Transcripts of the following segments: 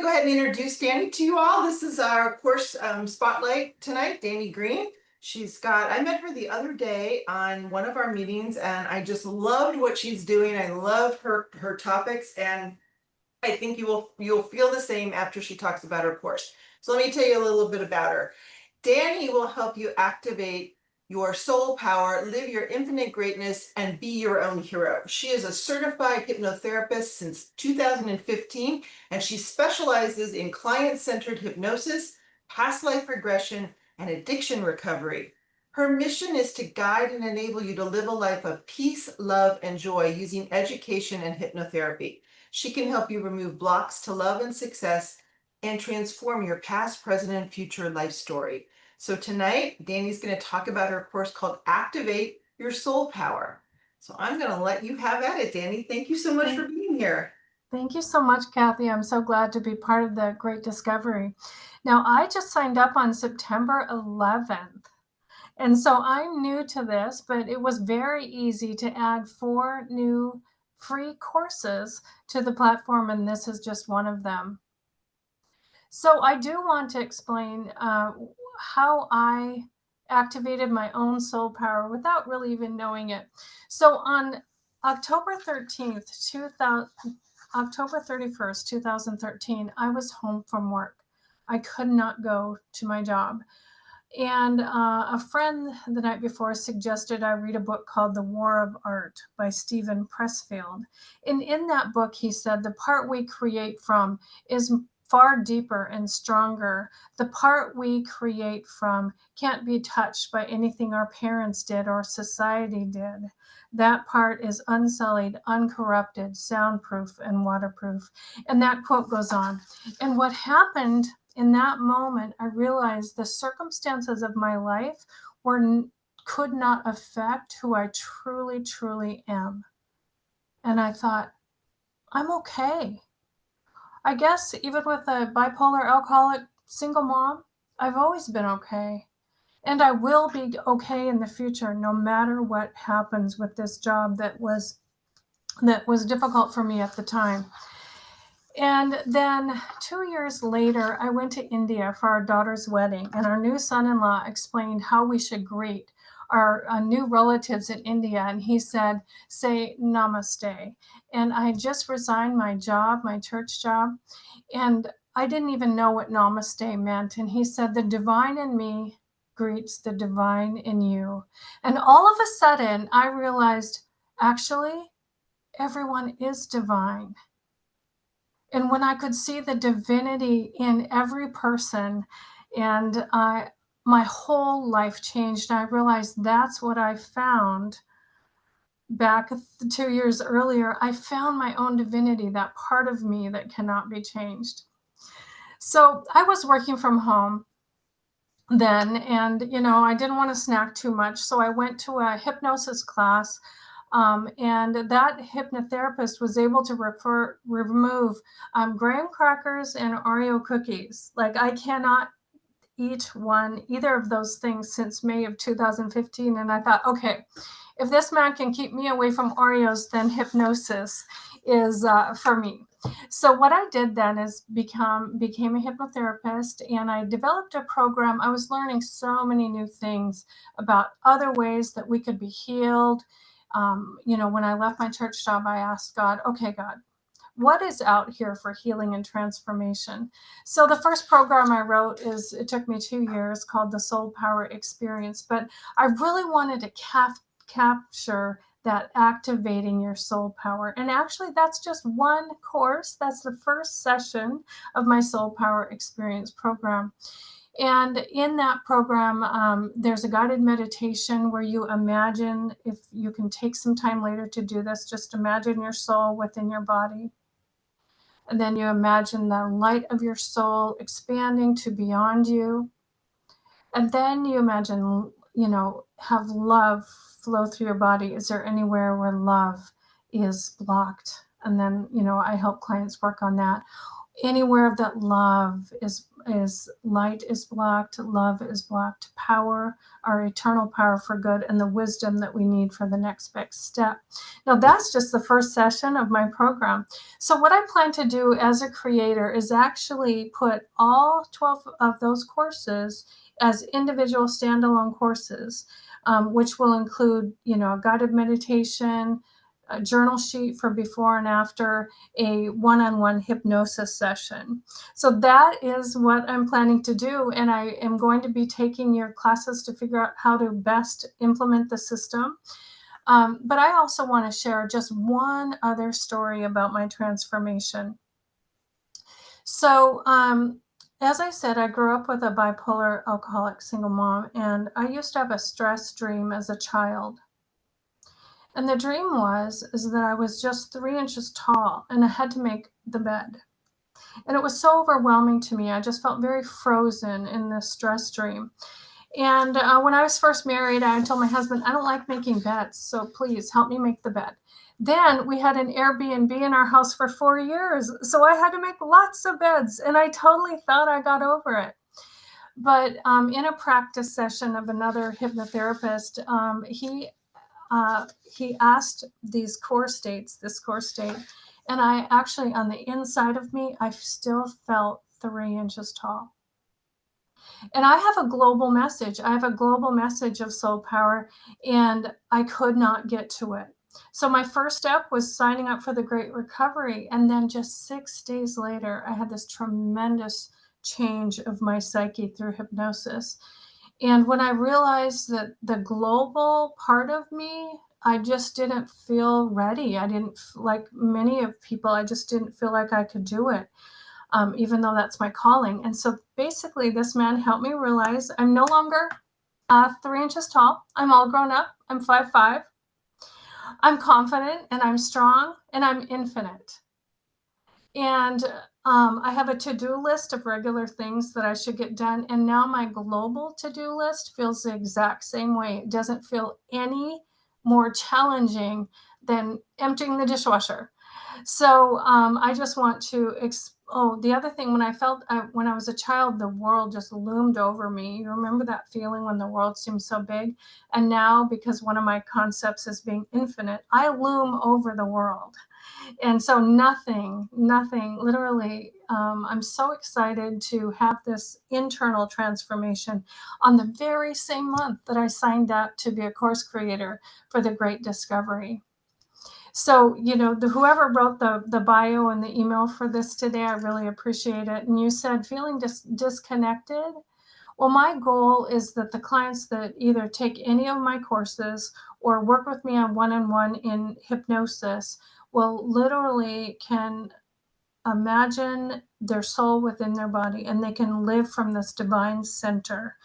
to go ahead and introduce Dani to you all. This is our course spotlight tonight, Dani Green. I met her the other day on one of our meetings and I just loved what she's doing. I love her topics, and I think you'll feel the same after she talks about her course. So let me tell you a little bit about her. Dani will help you activate your soul power, live your infinite greatness, and be your own hero. She is a certified hypnotherapist since 2015, and she specializes in client-centered hypnosis, past life regression, and addiction recovery. Her mission is to guide and enable you to live a life of peace, love, and joy using education and hypnotherapy. She can help you remove blocks to love and success and transform your past, present, and future life story. So tonight, Dani's going to talk about her course called Activate Your Soul Power. So I'm going to let you have at it, Dani. Thank you so much for being here. Thank you so much, Kathy. I'm so glad to be part of the great discovery. Now, I just signed up on September 11th. And so I'm new to this, but it was very easy to add 4 new free courses to the platform, and this is just one of them. So I do want to explain how I activated my own soul power without really even knowing it. So on October 31st, 2013, I was home from work. I could not go to my job. And a friend the night before suggested I read a book called The War of Art by Stephen Pressfield. And in that book, he said the part we create from is far deeper and stronger. The part we create from can't be touched by anything our parents did or society did. That part is unsullied, uncorrupted, soundproof, and waterproof. And that quote goes on. And what happened in that moment, I realized the circumstances of my life could not affect who I truly, truly am. And I thought, I'm okay. I guess even with a bipolar, alcoholic, single mom, I've always been okay. And I will be okay in the future, no matter what happens with this job that was difficult for me at the time. And then 2 years later, I went to India for our daughter's wedding, and our new son-in-law explained how we should greet our new relatives in India. And he said, say namaste. And I just resigned my job, my church job, and I didn't even know what namaste meant. And he said, the divine in me greets the divine in you. And all of a sudden, I realized, actually, everyone is divine. And when I could see the divinity in every person, and my whole life changed. I realized that's what I found back 2 years earlier. I found my own divinity, that part of me that cannot be changed. So I was working from home then, and I didn't want to snack too much, so I went to a hypnosis class. And that hypnotherapist was able to remove graham crackers and Oreo cookies. Like, I cannot eat either of those things since May of 2015. And I thought, okay, if this man can keep me away from Oreos, then hypnosis is for me. So what I did then is became a hypnotherapist, and I developed a program. I was learning so many new things about other ways that we could be healed. When I left my church job, I asked God, okay, God, what is out here for healing and transformation? So the first program I wrote it took me 2 years, called the Soul Power Experience. But I really wanted to capture that activating your soul power. And actually, that's just one course. That's the first session of my Soul Power Experience program. And in that program, there's a guided meditation where you imagine, if you can take some time later to do this, just imagine your soul within your body. And then you imagine the light of your soul expanding to beyond you. And then you imagine, have love flow through your body. Is there anywhere where love is blocked? And then, I help clients work on that. anywhere that love is light is blocked, love is blocked, power, our eternal power for good, and the wisdom that we need for the next big step. Now, that's just the first session of my program. So what I plan to do as a creator is actually put all 12 of those courses as individual standalone courses, which will include, a guided meditation, a journal sheet for before and after, a one-on-one hypnosis session. So that is what I'm planning to do. And I am going to be taking your classes to figure out how to best implement the system. But I also want to share just one other story about my transformation. So, as I said, I grew up with a bipolar alcoholic single mom, and I used to have a stress dream as a child. And the dream is that I was just 3 inches tall and I had to make the bed. And it was so overwhelming to me. I just felt very frozen in this stress dream. And when I was first married, I told my husband, I don't like making beds, so please help me make the bed. Then we had an Airbnb in our house for 4 years, so I had to make lots of beds, and I totally thought I got over it. But in a practice session of another hypnotherapist, he asked this core state, and I actually, on the inside of me, I still felt 3 inches tall. And I have a global message. I have a global message of soul power, and I could not get to it. So my first step was signing up for the Great Recovery. And then just 6 days later, I had this tremendous change of my psyche through hypnosis. And when I realized that the global part of me, I just didn't feel ready. I didn't, like many of people, I just didn't feel like I could do it. Even though that's my calling. And so basically, this man helped me realize I'm no longer 3 inches tall. I'm all grown up. I'm 5'5". I'm confident and I'm strong and I'm infinite. And I have a to-do list of regular things that I should get done. And now my global to-do list feels the exact same way. It doesn't feel any more challenging than emptying the dishwasher. So I just want to, the other thing, when I was a child, the world just loomed over me. You remember that feeling when the world seemed so big? And now, because one of my concepts is being infinite, I loom over the world. And so nothing, literally, I'm so excited to have this internal transformation on the very same month that I signed up to be a course creator for the Great Discovery. So, whoever wrote the bio and the email for this today, I really appreciate it. And you said feeling disconnected. Well, my goal is that the clients that either take any of my courses or work with me on one-on-one in hypnosis will literally can imagine their soul within their body, and they can live from this divine center.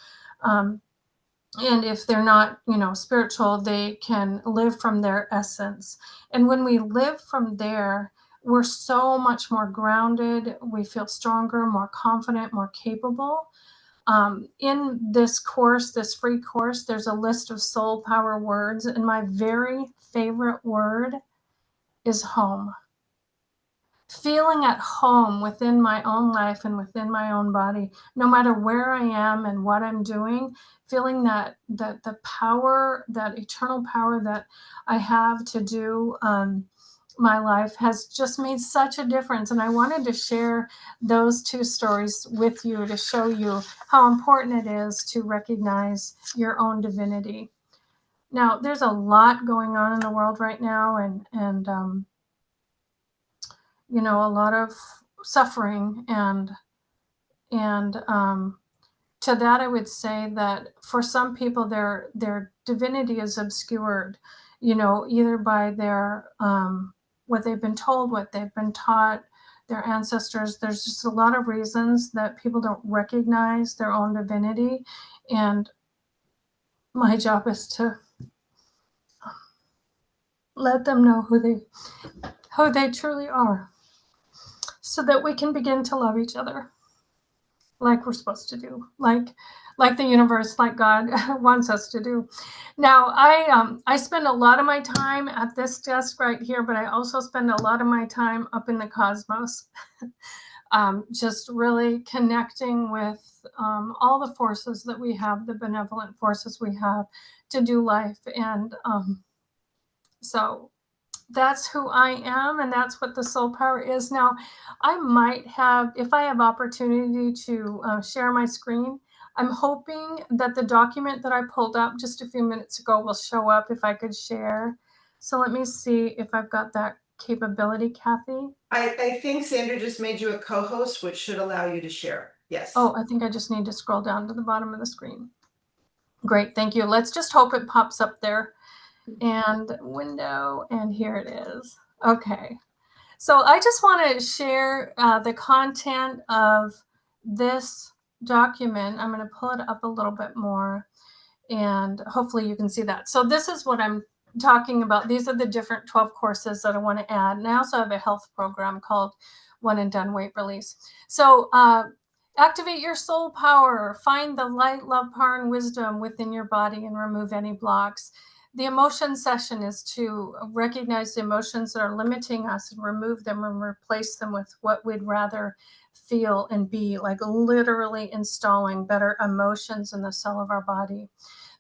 And if they're not, spiritual, they can live from their essence. And when we live from there, we're so much more grounded. We feel stronger, more confident, more capable. In this course, this free course, there's a list of soul power words. And my very favorite word is home. Feeling at home within my own life and within my own body, no matter where I am and what I'm doing, feeling that the power, that eternal power that I have to do my life has just made such a difference. And I wanted to share those two stories with you to show you how important it is to recognize your own divinity. Now, there's a lot going on in the world right now, and a lot of suffering, and to that I would say that for some people their divinity is obscured, either by their what they've been told, what they've been taught, their ancestors. There's just a lot of reasons that people don't recognize their own divinity, and my job is to let them know who they truly are, so that we can begin to love each other like we're supposed to do, like the universe, like God wants us to do. Now, I spend a lot of my time at this desk right here, but I also spend a lot of my time up in the cosmos. just really connecting with all the forces that we have, the benevolent forces we have to do life. And so that's who I am, and that's what the soul power is. Now, I might have, if I have opportunity to share my screen, I'm hoping that the document that I pulled up just a few minutes ago will show up if I could share. So let me see if I've got that capability, Kathy. I think Sandra just made you a co-host, which should allow you to share. Yes. Oh, I think I just need to scroll down to the bottom of the screen. Great, thank you. Let's just hope it pops up there. And window, and here it is. Okay. So I just want to share the content of this document. I'm going to pull it up a little bit more, and hopefully you can see that. So this is what I'm talking about. These are the different 12 courses that I want to add. And I also have a health program called One and Done Weight Release. So activate your soul power, find the light, love, power, and wisdom within your body and remove any blocks. The emotion session is to recognize the emotions that are limiting us and remove them and replace them with what we'd rather feel and be, like literally installing better emotions in the cell of our body.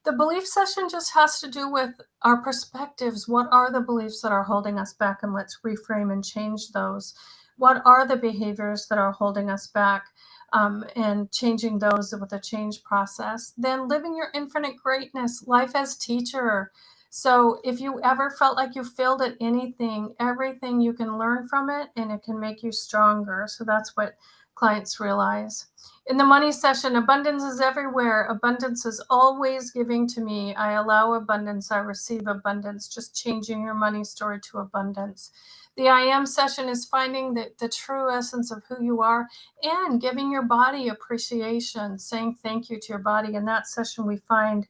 The belief session just has to do with our perspectives. What are the beliefs that are holding us back? And let's reframe and change those. What are the behaviors that are holding us back? And changing those with a change process. Then living your infinite greatness, life as teacher. So if you ever felt like you failed at anything, everything, you can learn from it and it can make you stronger. So that's what clients realize. In the money session, abundance is everywhere. Abundance is always giving to me. I allow abundance. I receive abundance. Just changing your money story to abundance. The I am session is finding the true essence of who you are and giving your body appreciation, saying thank you to your body. In that session, we find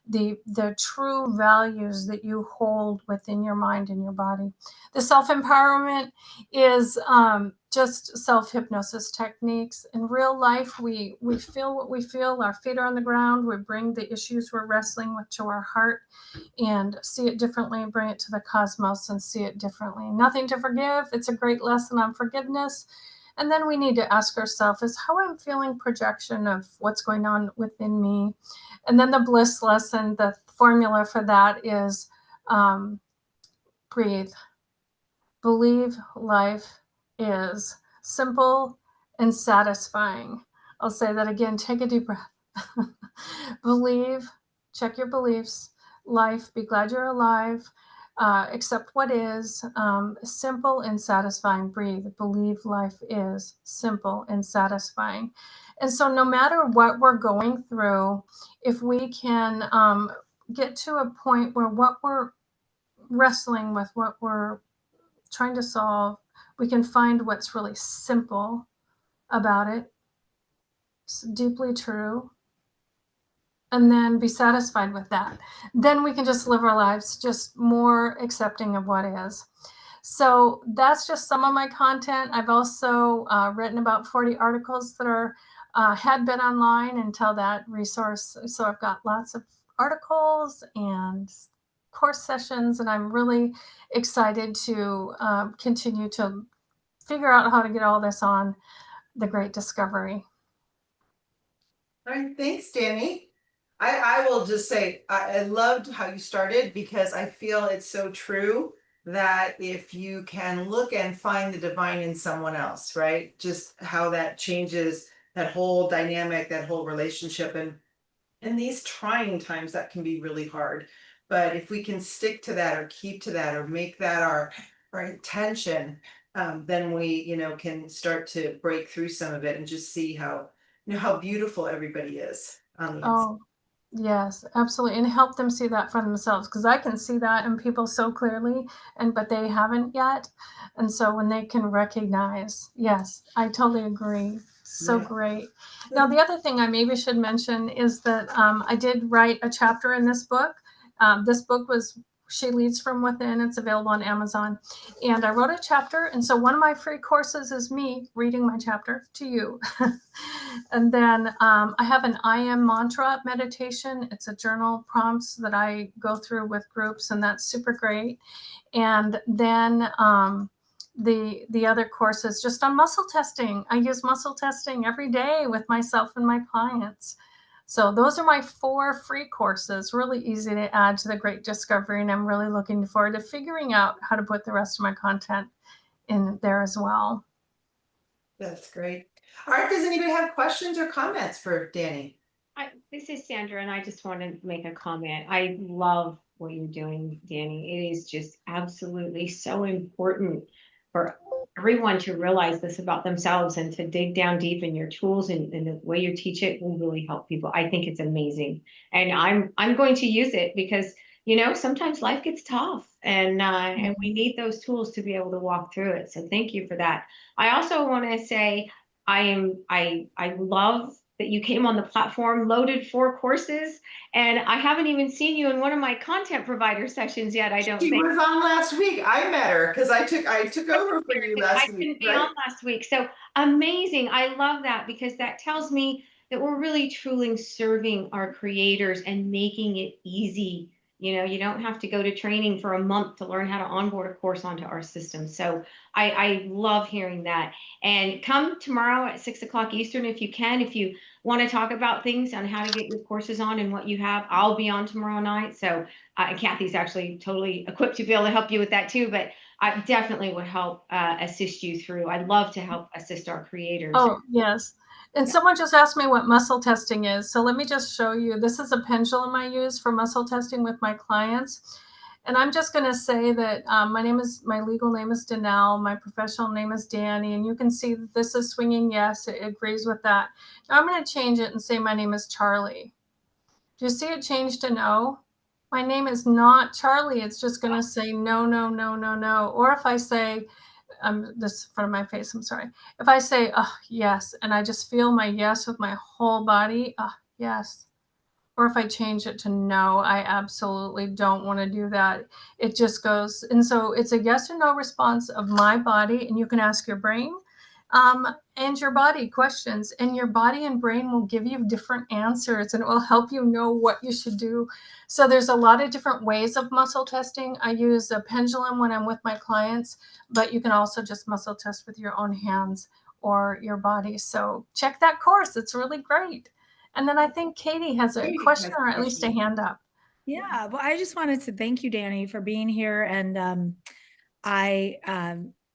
the true values that you hold within your mind and your body. The self-empowerment is just self-hypnosis techniques. In real life, we feel what we feel. Our feet are on the ground. We bring the issues we're wrestling with to our heart and see it differently, bring it to the cosmos and see it differently. Nothing to forgive. It's a great lesson on forgiveness. And then we need to ask ourselves, is how I'm feeling projection of what's going on within me? And then the bliss lesson, the formula for that is breathe. Believe life is simple and satisfying. I'll say that again. Take a deep breath. Believe, check your beliefs. Life, be glad you're alive. Accept what is simple and satisfying. Breathe. Believe life is simple and satisfying. And so, no matter what we're going through, if we can get to a point where what we're wrestling with, what we're trying to solve, we can find what's really simple about it, it's deeply true, and then be satisfied with that. Then we can just live our lives just more accepting of what is. So that's just some of my content. I've also written about 40 articles that are had been online until that resource. So I've got lots of articles and course sessions, and I'm really excited to continue to figure out how to get all this on the Great Discovery. All right, thanks, Dani. I will just say I loved how you started because I feel it's so true that if you can look and find the divine in someone else, right? Just how that changes that whole dynamic, that whole relationship. And in these trying times, that can be really hard. But if we can stick to that or keep to that or make that our intention, then we, can start to break through some of it and just see how beautiful everybody is on the inside. Oh, yes, absolutely. And help them see that for themselves because I can see that in people so clearly, but they haven't yet. And so when they can recognize, yes, I totally agree. So Yeah. great. Now, the other thing I maybe should mention is that I did write a chapter in this book. This book was She Leads from Within. It's available on Amazon. And I wrote a chapter. And so one of my free courses is me reading my chapter to you. And then I have an I am mantra meditation. It's a journal prompts that I go through with groups, and that's super great. And then the other courses just on muscle testing. I use muscle testing every day with myself and my clients. So those are my 4 free courses, really easy to add to the Great Discovery, and I'm really looking forward to figuring out how to put the rest of my content in there as well. That's great. All right, does anybody have questions or comments for Danny? This is Sandra, and I just want to make a comment. I love what you're doing, Danny. It is just absolutely so important for everyone to realize this about themselves and to dig down deep in your tools, and the way you teach it will really help people. I think it's amazing. And I'm going to use it because sometimes life gets tough, and we need those tools to be able to walk through it. So thank you for that. I also want to say I love that you came on the platform, loaded 4 courses, and I haven't even seen you in one of my content provider sessions yet, I don't She think. was on last week. I met her because I took over for you I last week, couldn't be on right? last week. So amazing. I love that because that tells me that we're really truly serving our creators and making it easy. You don't have to go to training for a month to learn how to onboard a course onto our system. So I love hearing that. And come tomorrow at 6 o'clock Eastern if you can. If you want to talk about things on how to get your courses on and what you have, I'll be on tomorrow night. So Kathy's actually totally equipped to be able to help you with that too. But I definitely would help assist you through. I'd love to help assist our creators. Oh, yes. And Yeah. someone just asked me what muscle testing is. So let me just show you. This is a pendulum I use for muscle testing with my clients. And I'm just going to say that my legal name is Danelle. My professional name is Dani. And you can see that this is swinging yes. It agrees with that. Now I'm going to change it and say my name is Charlie. Do you see it change to no? My name is not Charlie. It's just going to say no, no, no, no, no. Or if I say, this in front of my face, I'm sorry. If I say, oh, yes, and I just feel my yes with my whole body, yes. Or if I change it to no, I absolutely don't want to do that. It just goes, and so it's a yes or no response of my body, and you can ask your brain and your body questions, and your body and brain will give you different answers, and it will help you know what you should do. So there's a lot of different ways of muscle testing. I use a pendulum when I'm with my clients, but you can also just muscle test with your own hands or your body. So check that course. It's really great. And then I think Katie has a Katie question has or a at least a question. hand up. Yeah, well, I just wanted to thank you, Dani, for being here. And I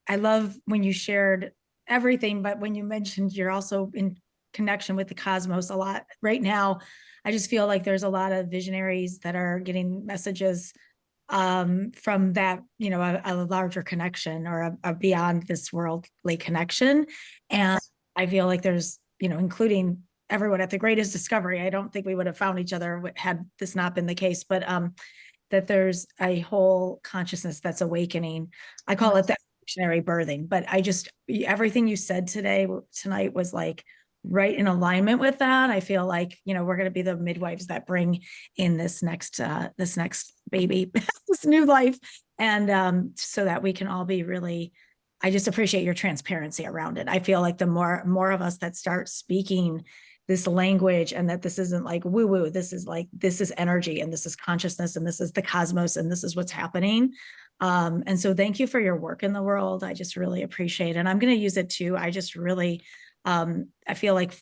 I love when you shared everything, but when you mentioned you're also in connection with the cosmos a lot. Right now, I just feel like there's a lot of visionaries that are getting messages from that, a larger connection or a beyond this worldly connection. And Yes. I feel like there's, including everyone at the greatest discovery. I don't think we would have found each other had this not been the case, but that there's a whole consciousness that's awakening. I call it Yes. that visionary birthing, but everything you said tonight was like right in alignment with that. I feel like, we're going to be the midwives that bring in this next baby, this new life. And so that we can all be really, I just appreciate your transparency around it. I feel like the more of us that start speaking this language, and that this isn't like woo woo, this is energy, and this is consciousness, and this is the cosmos, and this is what's happening. And so thank you for your work in the world. I just really appreciate it. And I'm going to use it too. I just really, I feel like,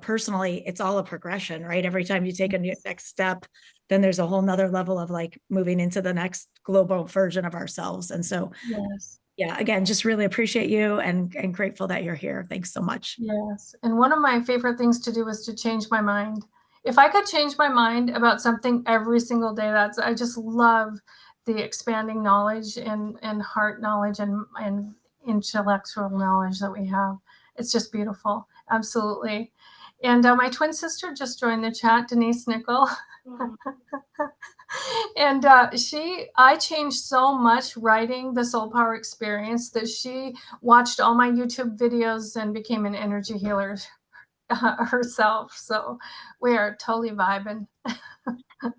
personally, it's all a progression, right? Every time you take a new next step, then there's a whole nother level of like moving into the next global version of ourselves. And so, Yes. yeah, again, just really appreciate you and grateful that you're here. Thanks so much. Yes. And one of my favorite things to do is to change my mind. If I could change my mind about something every single day, I just love the expanding knowledge and heart knowledge and intellectual knowledge that we have. It's just beautiful. Absolutely. And my twin sister just joined the chat, Denise Nickel. And I changed so much writing the Soul Power Experience that she watched all my YouTube videos and became an energy healer herself. So we are totally vibing.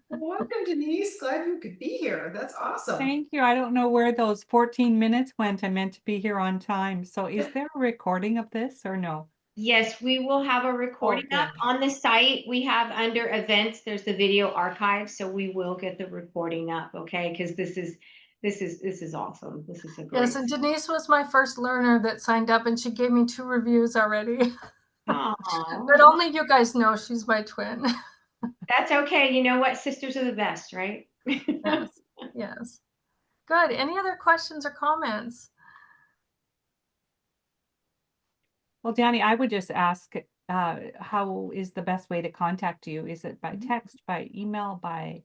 Welcome, Denise. Glad you could be here. That's awesome. Thank you. I don't know where those 14 minutes went. I meant to be here on time. So is there a recording of this or no? Yes, we will have a recording good. up on the site. We have under events, there's the video archive. So we will get the recording up, okay? Because this is this is awesome. This is a Yes, great. and Denise was my first learner that signed up, and she gave me 2 reviews already. Aw, But only you guys know she's my twin. that's okay. You know what? Sisters are the best, right? Yes, yes. Good. Any other questions or comments? Well, Danny, I would just ask, how is the best way to contact you? Is it by text, by email, by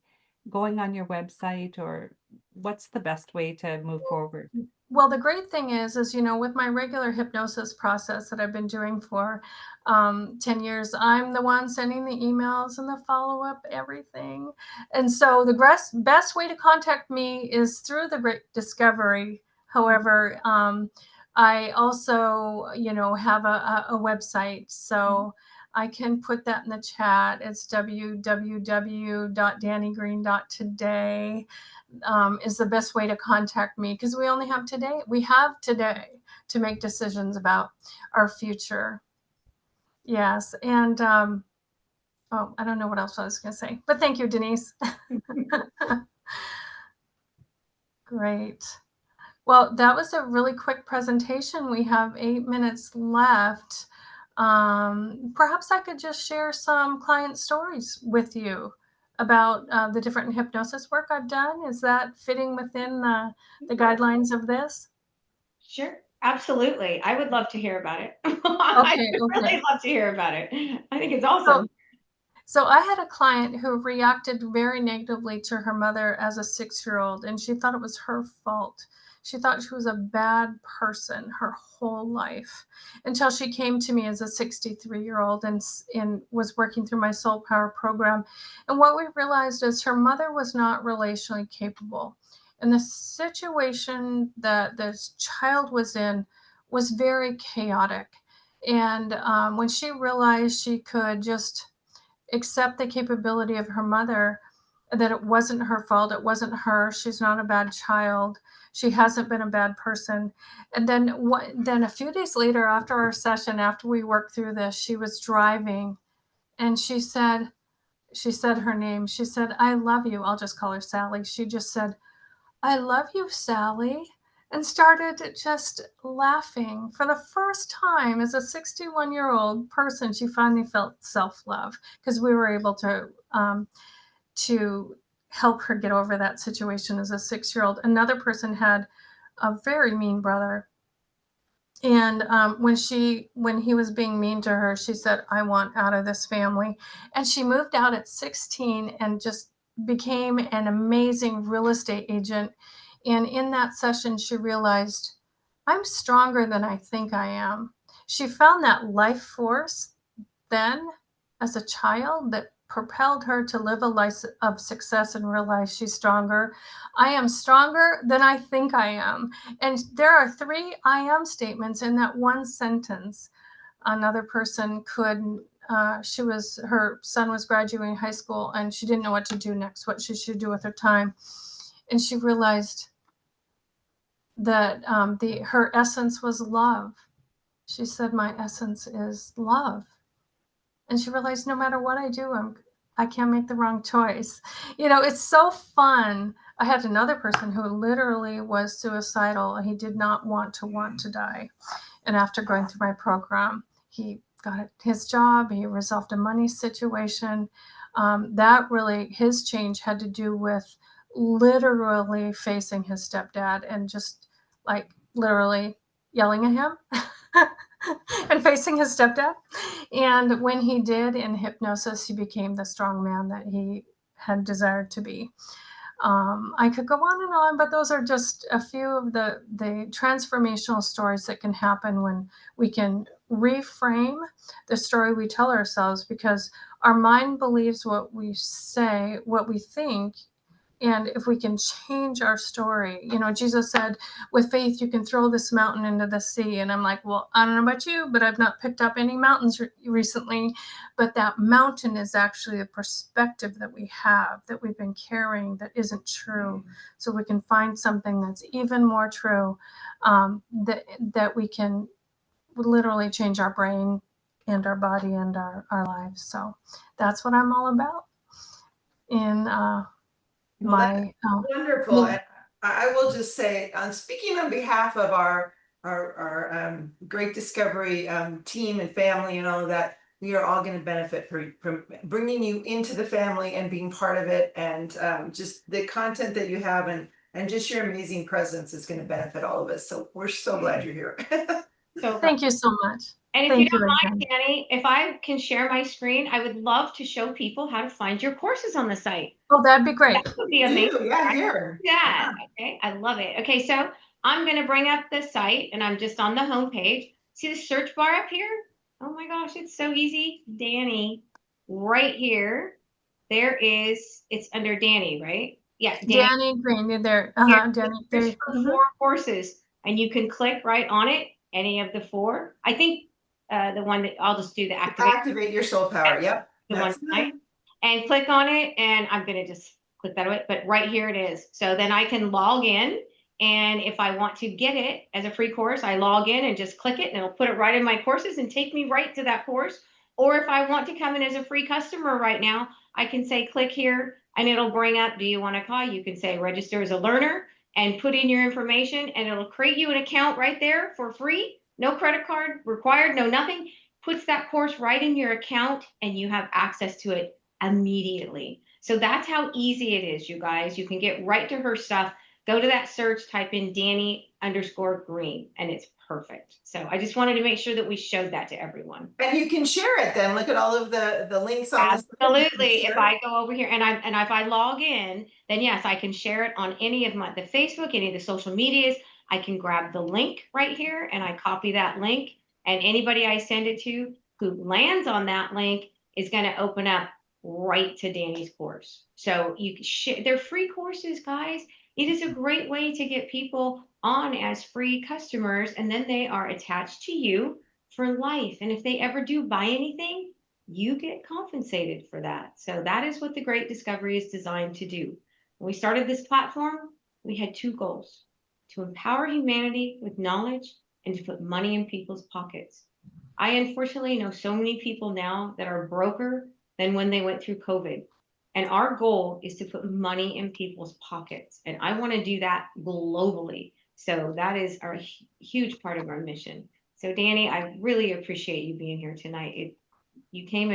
going on your website, or what's the best way to move forward? Well, the great thing is, you know, with my regular hypnosis process that I've been doing for 10 years, I'm the one sending the emails and the follow-up, everything. And so the best way to contact me is through the Great Discovery. However, I also, you know, have a website, so I can put that in the chat. It's www.dannygreen.today. Is the best way to contact me, because we only have today. We have today to make decisions about our future. Yes. And oh, I don't know what else I was going to say, but thank you, Denise. Great. Well, that was a really quick presentation. We have 8 minutes left. Perhaps I could just share some client stories with you about the different hypnosis work I've done. Is that fitting within the guidelines of this? Sure, absolutely. I would love to hear about it. I Okay, would really okay. love to hear about it. I think it's So, awesome. so I had a client who reacted very negatively to her mother as a 6-year-old, and she thought it was her fault. She thought she was a bad person her whole life until she came to me as a 63-year-old and was working through my Soul Power program. And what we realized is her mother was not relationally capable. And the situation that this child was in was very chaotic. And when she realized she could just accept the capability of her mother, that it wasn't her fault, it wasn't her, she's not a bad child, she hasn't been a bad person. And then a few days later, after our session, after we worked through this, she was driving and she said her name. She said, "I love you." I'll just call her Sally. She just said, "I love you, Sally," and started just laughing. For the first time as a 61-year-old person, she finally felt self-love because we were able to help her get over that situation as a 6-year-old. Another person had a very mean brother. And when he was being mean to her, she said, "I want out of this family." And she moved out at 16 and just became an amazing real estate agent. And in that session, she realized, I'm stronger than I think I am. She found that life force then as a child that propelled her to live a life of success and realize she's stronger. I am stronger than I think I am. And there are 3 I am statements in that one sentence. Another person could, her son was graduating high school and she didn't know what to do next, what she should do with her time. And she realized that her essence was love. She said, "My essence is love." And she realized no matter what I do, I can't make the wrong choice. You know, it's so fun. I had another person who literally was suicidal. He did not want to die. And after going through my program, he got his job, he resolved a money situation. His change had to do with literally facing his stepdad and just like literally yelling at him and facing his stepdad. And when he did in hypnosis, he became the strong man that he had desired to be. I could go on, but those are just a few of the transformational stories that can happen when we can reframe the story we tell ourselves, because our mind believes what we say, what we think. And if we can change our story, you know, Jesus said, with faith, you can throw this mountain into the sea. And I'm like, well, I don't know about you, but I've not picked up any mountains recently. But that mountain is actually a perspective that we have, that we've been carrying, that isn't true. So we can find something that's even more true, that we can literally change our brain and our body and our lives. So that's what I'm all about in Well, that's my wonderful. I will just say, speaking on behalf of our Great Discovery team and family and all of that, we are all going to benefit from bringing you into the family and being part of it, and just the content that you have and just your amazing presence is going to benefit all of us. So we're so glad you're here. So Thank you so much. And if Thank you you don't mind, again. Danny, if I can share my screen, I would love to show people how to find your courses on the site. Oh, that'd be great. That would be amazing. Yeah, here. Yeah. Okay. I love it. Okay. So I'm going to bring up the site and I'm just on the home page. See the search bar up here? Oh my gosh, it's so easy. Danny, right here. It's under Danny, right? Yeah. Danny Green, you're there. Danny, there. There's 4 courses and you can click right on it, any of the 4. I think the one that I'll just do the Activate your soul power. Yep. the one tonight, and click on it, and I'm going to just click that away, but right here it is. So then I can log in, and if I want to get it as a free course, I log in and just click it and it'll put it right in my courses and take me right to that course. Or if I want to come in as a free customer right now, I can say click here and it'll bring up, do you want to call? You can say register as a learner and put in your information, and it'll create you an account right there for free. No credit card required, no nothing. Puts that course right in your account and you have access to it immediately. So that's how easy it is, you guys. You can get right to her stuff. Go to that search, type in Dani_Green, and it's perfect. So I just wanted to make sure that we showed that to everyone. And you can share it then. Look at all of the links on this. Absolutely. If I go over here and if I log in, then yes, I can share it on any of the Facebook, any of the social medias. I can grab the link right here and I copy that link, and anybody I send it to who lands on that link is going to open up right to Dani's course. So you can they're free courses, guys. It is a great way to get people on as free customers, and then they are attached to you for life. And if they ever do buy anything, you get compensated for that. So that is what the Great Discovery is designed to do. When we started this platform, we had 2 goals: to empower humanity with knowledge and to put money in people's pockets. I unfortunately know so many people now that are broker than when they went through COVID. And our goal is to put money in people's pockets. And I want to do that globally. So that is our huge part of our mission. So Dani, I really appreciate you being here tonight. You came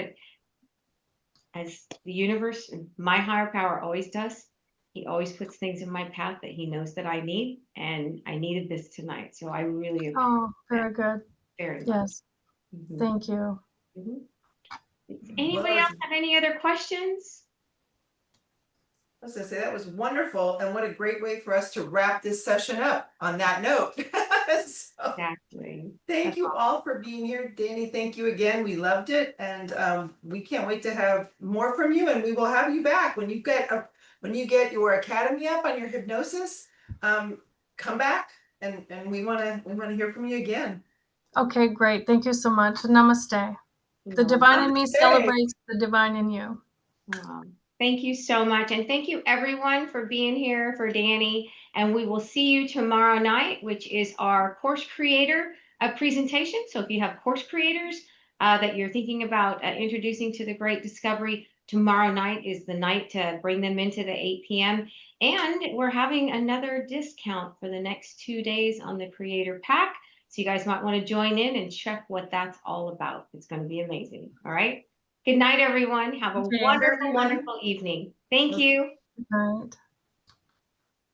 as the universe and my higher power always does. He always puts things in my path that he knows that I need, and I needed this tonight. So I really appreciate very good. Very much. Yes. Thank you. Does anybody else have any other questions? I was gonna say that was wonderful, and what a great way for us to wrap this session up on that note. So, Exactly. thank you all for being here. Dani, thank you again. We loved it, and we can't wait to have more from you, and we will have you back when you get your academy up on your hypnosis. Come back, and we want to hear from you again. Okay, great. Thank you so much. Namaste. The divine in me celebrates the divine in you. Thank you so much. And thank you everyone for being here for Dani. And we will see you tomorrow night, which is our course creator presentation. So if you have course creators that you're thinking about introducing to the Great Discovery, tomorrow night is the night to bring them into the 8 p.m. And we're having another discount for the next 2 days on the creator pack. So you guys might want to join in and check what that's all about. It's going to be amazing. All right. Good night, everyone. Have a wonderful, wonderful evening. Thank you. Good night.